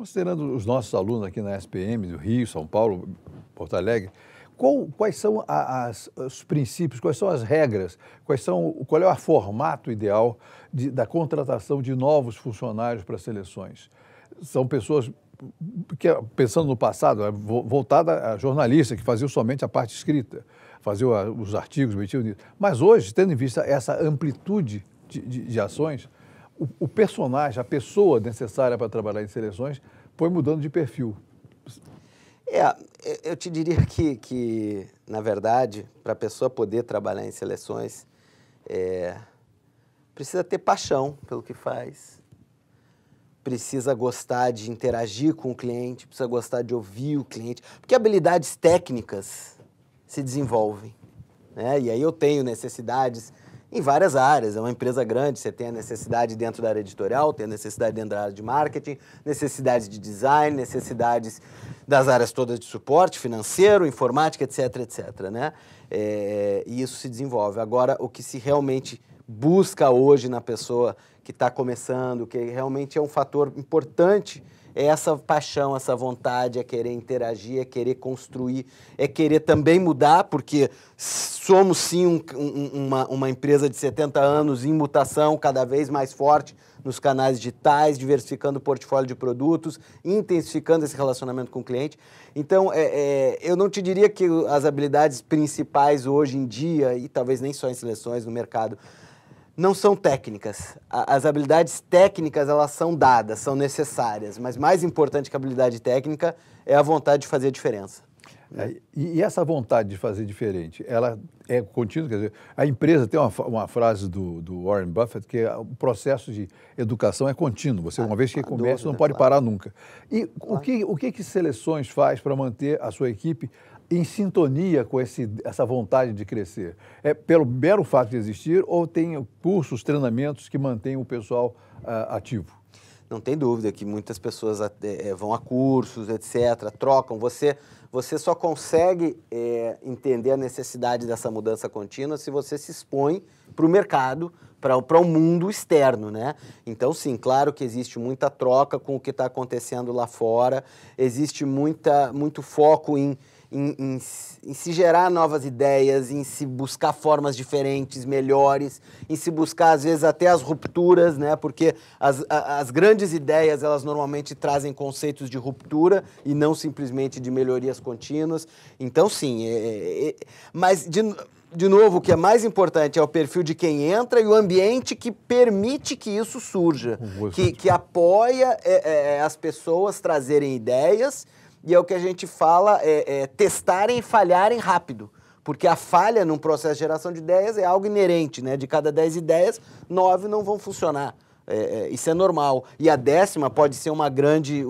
Considerando os nossos alunos aqui na SPM, do Rio, São Paulo, Porto Alegre, quais são os princípios, quais são as regras, qual é o formato ideal da contratação de novos funcionários para seleções? São pessoas que, pensando no passado, voltada a jornalistas que faziam somente a parte escrita, faziam os artigos, mas hoje, tendo em vista essa amplitude de ações, o personagem, a pessoa necessária para trabalhar em seleções foi mudando de perfil. Eu te diria que na verdade, para a pessoa poder trabalhar em seleções, precisa ter paixão pelo que faz, precisa gostar de interagir com o cliente, precisa gostar de ouvir o cliente, porque habilidades técnicas se desenvolvem, né? E aí eu tenho necessidades em várias áreas. É uma empresa grande, você tem a necessidade dentro da área editorial, tem a necessidade dentro da área de marketing, necessidades de design, necessidades das áreas todas de suporte financeiro, informática, etc, etc, né? E isso se desenvolve. Agora, o que se realmente busca hoje na pessoa que está começando, que realmente é um fator importante, é essa paixão, essa vontade, é querer interagir, é querer construir, é querer também mudar, porque somos sim uma empresa de 70 anos em mutação, cada vez mais forte nos canais digitais, diversificando o portfólio de produtos, intensificando esse relacionamento com o cliente. Então, eu não te diria que as habilidades principais hoje em dia, e talvez nem só em seleções no mercado, não são técnicas. As habilidades técnicas, elas são dadas, são necessárias, mas mais importante que a habilidade técnica é a vontade de fazer a diferença. E essa vontade de fazer diferente, ela é contínua? Quer dizer, a empresa tem uma frase do Warren Buffett que o processo de educação é contínuo. Você, uma vez que começa, não pode parar nunca. E o que Seleções faz para manter a sua equipe em sintonia com essa vontade de crescer? É pelo mero fato de existir ou tem cursos, treinamentos que mantêm o pessoal ativo? Não tem dúvida que muitas pessoas vão a cursos, etc., trocam. Você só consegue entender a necessidade dessa mudança contínua se você se expõe para o mercado, para o mundo externo, né? Então, sim, claro que existe muita troca com o que está acontecendo lá fora, existe muito foco em se gerar novas ideias, em se buscar formas diferentes, melhores, em se buscar, às vezes, até as rupturas, né? Porque as grandes ideias, elas normalmente trazem conceitos de ruptura e não simplesmente de melhorias contínuas. Então, sim, mas, de novo, o que é mais importante é o perfil de quem entra e o ambiente que permite que isso surja, que apoia as pessoas trazerem ideias. E é o que a gente fala, testarem e falharem rápido. Porque a falha num processo de geração de ideias é algo inerente, né? De cada 10 ideias, 9 não vão funcionar. Isso é normal. E a 10ª pode ser uma grande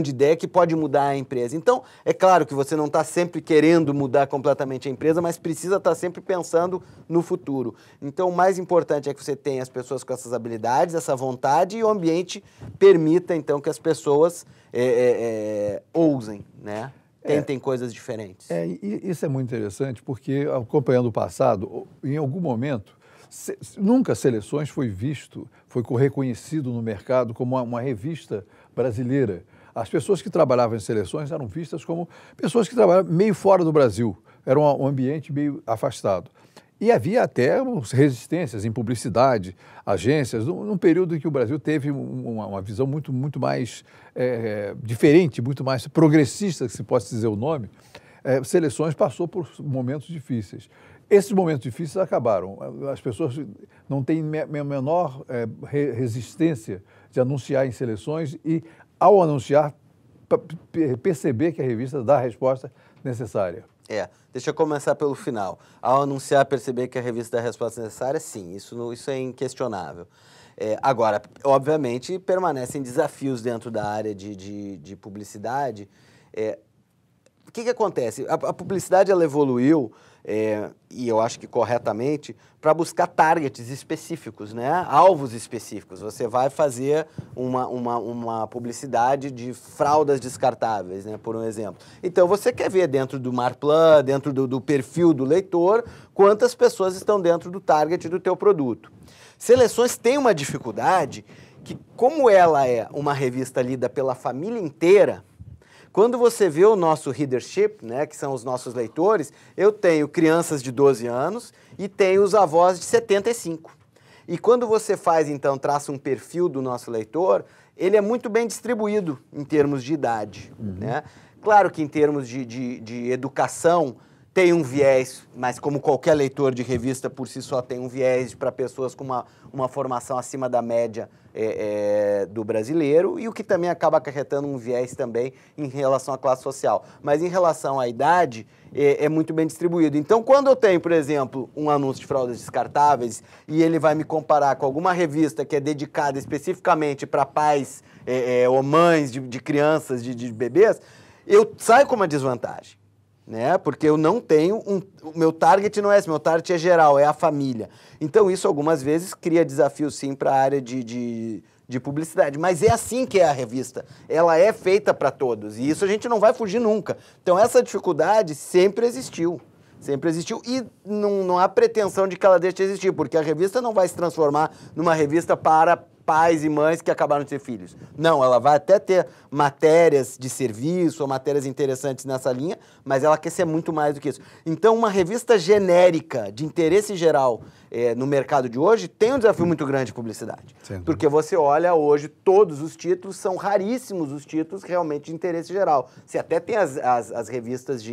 ideia que pode mudar a empresa. Então, é claro que você não está sempre querendo mudar completamente a empresa, mas precisa estar sempre pensando no futuro. Então, o mais importante é que você tenha as pessoas com essas habilidades, essa vontade, e o ambiente permita, então, que as pessoas ousem, né? Tentem coisas diferentes. Isso é muito interessante, porque, acompanhando o passado, em algum momento, nunca Seleções foi reconhecido no mercado como uma revista brasileira. As pessoas que trabalhavam em Seleções eram vistas como pessoas que trabalhavam meio fora do Brasil. Era um ambiente meio afastado. E havia até resistências em publicidade, agências, num período em que o Brasil teve uma visão muito mais diferente, muito mais progressista, se pode dizer o nome. Seleções passou por momentos difíceis. Esses momentos difíceis acabaram. As pessoas não têm a menor resistência de anunciar em Seleções e, ao anunciar, perceber que a revista dá a resposta necessária. Deixa eu começar pelo final. Ao anunciar, perceber que a revista dá a resposta necessária, sim, isso é inquestionável. Agora, obviamente, permanecem desafios dentro da área de publicidade. O que acontece? A publicidade, ela evoluiu, e eu acho que corretamente, para buscar targets específicos, né? Alvos específicos. Você vai fazer uma publicidade de fraldas descartáveis, né? Por um exemplo. Então, você quer ver dentro do Marplan, dentro do perfil do leitor, quantas pessoas estão dentro do target do teu produto. Seleções tem uma dificuldade que, como ela é uma revista lida pela família inteira, quando você vê o nosso readership, né, que são os nossos leitores, eu tenho crianças de 12 anos e tenho os avós de 75. E quando você faz, então, traça um perfil do nosso leitor, ele é muito bem distribuído em termos de idade, né? Claro que em termos de educação tem um viés, mas como qualquer leitor de revista por si só tem um viés para pessoas com uma formação acima da média do brasileiro, e o que também acaba acarretando um viés também em relação à classe social. Mas em relação à idade, é muito bem distribuído. Então, quando eu tenho, por exemplo, um anúncio de fraldas descartáveis e ele vai me comparar com alguma revista que é dedicada especificamente para pais ou mães de crianças, de bebês, eu saio com uma desvantagem, né? Porque eu não tenho o meu target não é esse, meu target é geral, é a família. Então isso algumas vezes cria desafios sim para a área de publicidade, mas é assim que é a revista, ela é feita para todos e isso a gente não vai fugir nunca. Então essa dificuldade sempre existiu e não há pretensão de que ela deixe de existir, porque a revista não vai se transformar numa revista para pais e mães que acabaram de ter filhos. Não, ela vai até ter matérias de serviço ou matérias interessantes nessa linha, mas ela quer ser muito mais do que isso. Então, uma revista genérica, de interesse geral no mercado de hoje, tem um desafio muito grande de publicidade. Sim. Porque você olha hoje, todos os títulos, são raríssimos os títulos realmente de interesse geral. Você até tem as revistas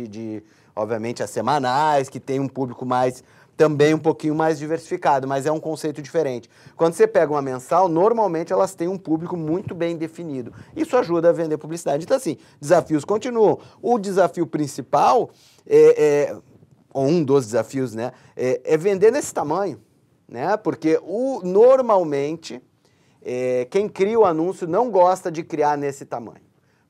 obviamente, as semanais, que tem um público mais... também um pouquinho mais diversificado, mas é um conceito diferente. Quando você pega uma mensal, normalmente elas têm um público muito bem definido. Isso ajuda a vender publicidade. Então, assim, desafios continuam. O desafio principal, ou um dos desafios, né, é vender nesse tamanho, né? Porque normalmente quem cria o anúncio não gosta de criar nesse tamanho,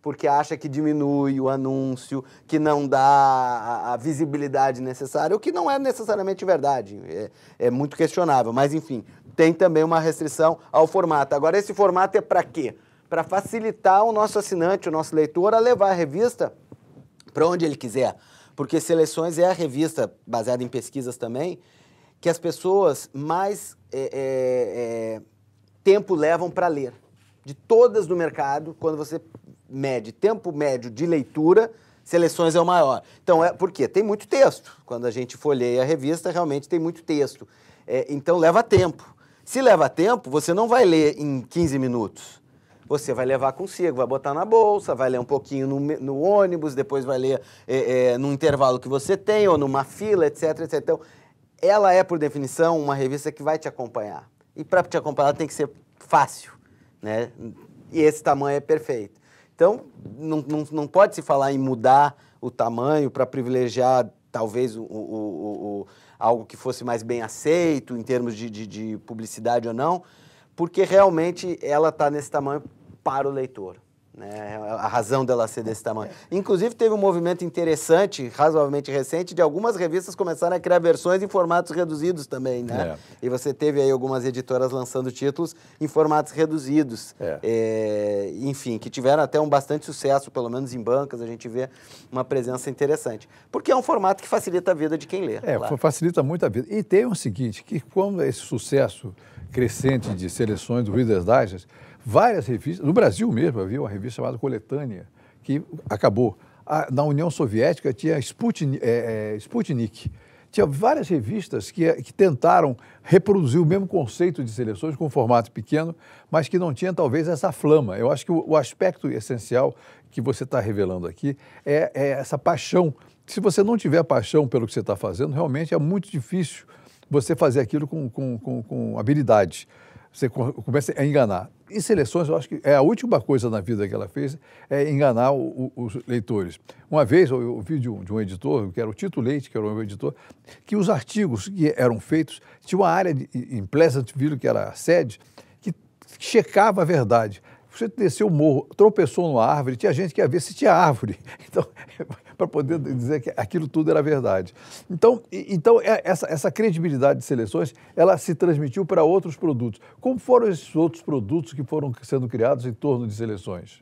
porque acha que diminui o anúncio, que não dá a visibilidade necessária, o que não é necessariamente verdade, é muito questionável, mas enfim, tem também uma restrição ao formato. Agora, esse formato é para quê? Para facilitar o nosso assinante, o nosso leitor, a levar a revista para onde ele quiser, porque Seleções é a revista, baseada em pesquisas também, que as pessoas mais tempo levam para ler. De todas do mercado, quando você mede tempo médio de leitura, Seleções é o maior. Então, por quê? Tem muito texto. Quando a gente folheia a revista, realmente tem muito texto. Então, leva tempo. Se leva tempo, você não vai ler em 15 minutos. Você vai levar consigo, vai botar na bolsa, vai ler um pouquinho no ônibus, depois vai ler num intervalo que você tem, ou numa fila, etc, etc. Então, ela é, por definição, uma revista que vai te acompanhar. E para te acompanhar, ela tem que ser fácil, né? E esse tamanho é perfeito. Então, não pode se falar em mudar o tamanho para privilegiar, talvez, algo que fosse mais bem aceito em termos de publicidade ou não, porque realmente ela está nesse tamanho para o leitor, né? A razão dela ser desse tamanho. Inclusive, teve um movimento interessante, razoavelmente recente, de algumas revistas começarem a criar versões em formatos reduzidos também, né? E você teve aí algumas editoras lançando títulos em formatos reduzidos. Enfim, que tiveram até um bastante sucesso, pelo menos em bancas, a gente vê uma presença interessante. Porque é um formato que facilita a vida de quem lê. Claro. Facilita muito a vida. E tem o seguinte, que quando esse sucesso crescente de Seleções do Reader's Digest, várias revistas, no Brasil mesmo, havia uma revista chamada Coletânea, que acabou. Na União Soviética tinha Sputnik. Tinha várias revistas que tentaram reproduzir o mesmo conceito de Seleções com formato pequeno, mas que não tinha talvez essa flama. Eu acho que o aspecto essencial que você está revelando aqui é essa paixão. Se você não tiver paixão pelo que você está fazendo, realmente é muito difícil você fazer aquilo com habilidade. Você começa a enganar. E Seleções, eu acho que a última coisa na vida que ela fez é enganar os leitores. Uma vez eu ouvi de um editor, que era o Tito Leite, que era o meu editor, que os artigos que eram feitos, tinha uma área em Pleasantville, que era a sede, que checava a verdade. Você desceu o morro, tropeçou numa árvore, tinha gente que ia ver se tinha árvore, então, para poder dizer que aquilo tudo era verdade. Então essa credibilidade de Seleções, ela se transmitiu para outros produtos. Como foram esses outros produtos que foram sendo criados em torno de Seleções?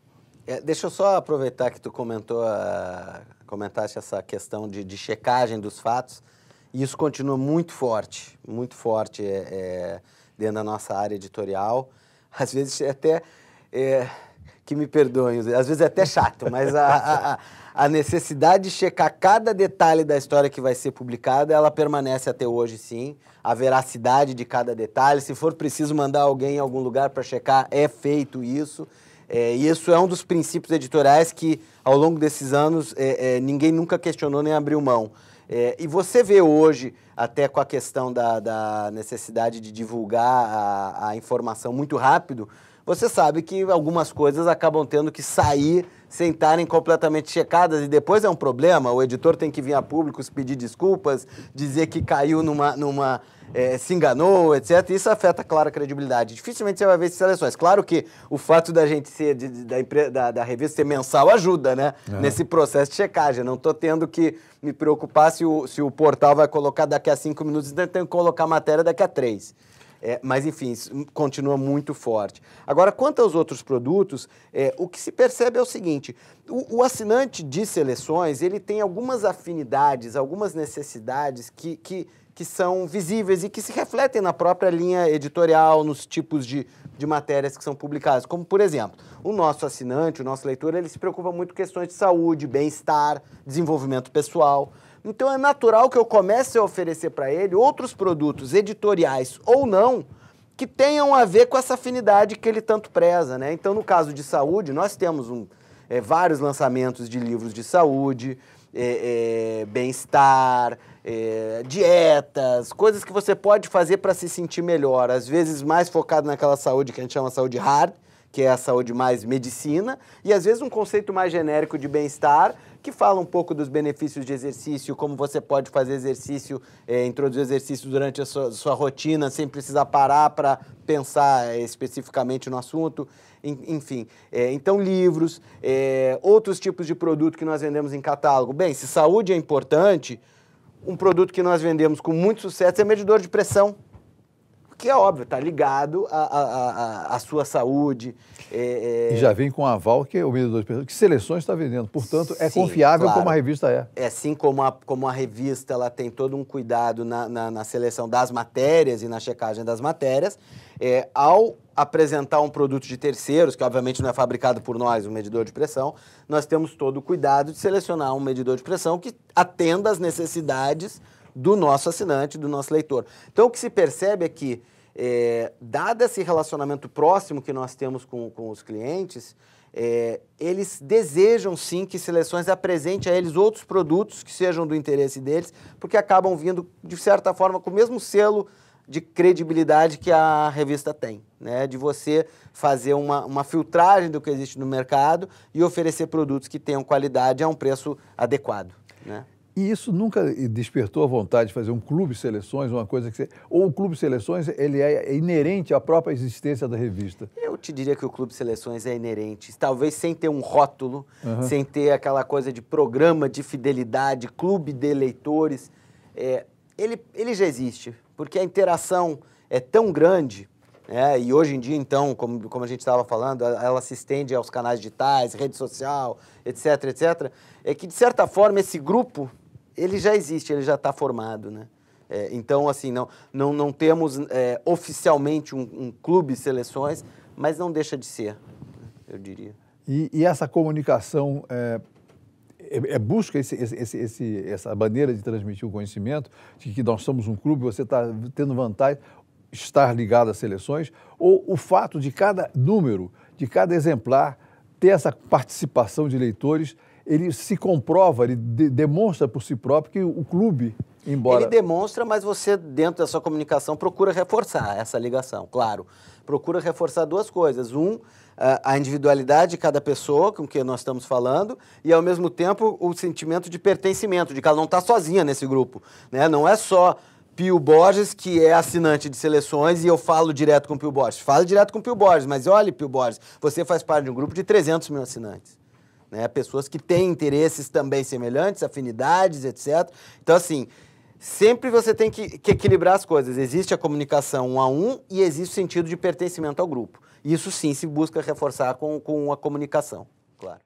Deixa eu só aproveitar que tu comentaste essa questão de checagem dos fatos, e isso continua muito forte, muito forte. dentro da nossa área editorial. Às vezes até, que me perdoem, às vezes é até chato, mas a necessidade de checar cada detalhe da história que vai ser publicada, ela permanece até hoje, sim. A veracidade de cada detalhe, se for preciso mandar alguém em algum lugar para checar, é feito isso. E isso é um dos princípios editoriais que, ao longo desses anos, ninguém nunca questionou nem abriu mão. E você vê hoje, até com a questão da necessidade de divulgar a informação muito rápido, você sabe que algumas coisas acabam tendo que sair sem estarem completamente checadas e depois é um problema, o editor tem que vir a público pedir desculpas, dizer que caiu se enganou, etc. Isso afeta, claro, a credibilidade. Dificilmente você vai ver essas seleções. Claro que o fato da gente ser, da revista ser mensal ajuda, né? Nesse processo de checagem. Não estou tendo que me preocupar se o portal vai colocar daqui a 5 minutos, então eu tenho que colocar matéria daqui a 3. Mas, enfim, isso continua muito forte. Agora, quanto aos outros produtos, o que se percebe é o seguinte, o assinante de seleções, ele tem algumas afinidades, algumas necessidades que são visíveis e que se refletem na própria linha editorial, nos tipos de matérias que são publicadas. Como, por exemplo, o nosso assinante, o nosso leitor, ele se preocupa muito com questões de saúde, bem-estar, desenvolvimento pessoal. Então é natural que eu comece a oferecer para ele outros produtos editoriais ou não que tenham a ver com essa afinidade que ele tanto preza, né? Então, no caso de saúde, nós temos vários lançamentos de livros de saúde, bem-estar, dietas, coisas que você pode fazer para se sentir melhor, às vezes mais focado naquela saúde que a gente chama saúde hard, que é a saúde mais medicina, e às vezes um conceito mais genérico de bem-estar, que fala um pouco dos benefícios de exercício, como você pode fazer exercício, introduzir exercício durante a sua rotina, sem precisar parar para pensar especificamente no assunto, enfim. Então, livros, outros tipos de produto que nós vendemos em catálogo. Bem, se saúde é importante, um produto que nós vendemos com muito sucesso é medidor de pressão, que é óbvio, está ligado à sua saúde. E já vem com aval que o medidor de pressão, que Seleções está vendendo, portanto, é sim, confiável, claro, como a revista é. Assim como a revista ela tem todo um cuidado na seleção das matérias e na checagem das matérias, ao apresentar um produto de terceiros, que obviamente não é fabricado por nós, um medidor de pressão, nós temos todo o cuidado de selecionar um medidor de pressão que atenda às necessidades do nosso assinante, do nosso leitor. Então, o que se percebe é que, dado esse relacionamento próximo que nós temos com os clientes, eles desejam, sim, que Seleções apresente a eles outros produtos que sejam do interesse deles, porque acabam vindo, de certa forma, com o mesmo selo de credibilidade que a revista tem, né? De você fazer uma filtragem do que existe no mercado e oferecer produtos que tenham qualidade a um preço adequado, né? E isso nunca despertou a vontade de fazer um clube Seleções, uma coisa que ou o clube Seleções, ele é inerente à própria existência da revista? Eu te diria que o clube Seleções é inerente, talvez sem ter um rótulo, sem ter aquela coisa de programa de fidelidade, clube de leitores, ele já existe, porque a interação é tão grande, e hoje em dia, então, como a gente estava falando, ela se estende aos canais digitais, rede social, etc., etc., que, de certa forma, esse grupo, ele já existe, ele já está formado, né? Então, assim, não temos oficialmente um clube Seleções, mas não deixa de ser, eu diria. E essa comunicação busca essa maneira de transmitir o conhecimento, de que nós somos um clube, você está tendo vantagem, estar ligado às Seleções, ou o fato de cada número, de cada exemplar, ter essa participação de leitores, ele se comprova, ele demonstra por si próprio que o clube, embora... Ele demonstra, mas você, dentro da sua comunicação, procura reforçar essa ligação, claro. Procura reforçar duas coisas. A individualidade de cada pessoa com quem nós estamos falando e, ao mesmo tempo, o sentimento de pertencimento, de que ela não está sozinha nesse grupo, né? Não é só Pio Borges, que é assinante de Seleções, e eu falo direto com o Pio Borges. Falo direto com o Pio Borges, mas olha, Pio Borges, você faz parte de um grupo de 300 mil assinantes, né? Pessoas que têm interesses também semelhantes, afinidades, etc. Então, assim, sempre você tem que equilibrar as coisas. Existe a comunicação 1 a 1 e existe o sentido de pertencimento ao grupo. Isso, sim, se busca reforçar com a comunicação, claro.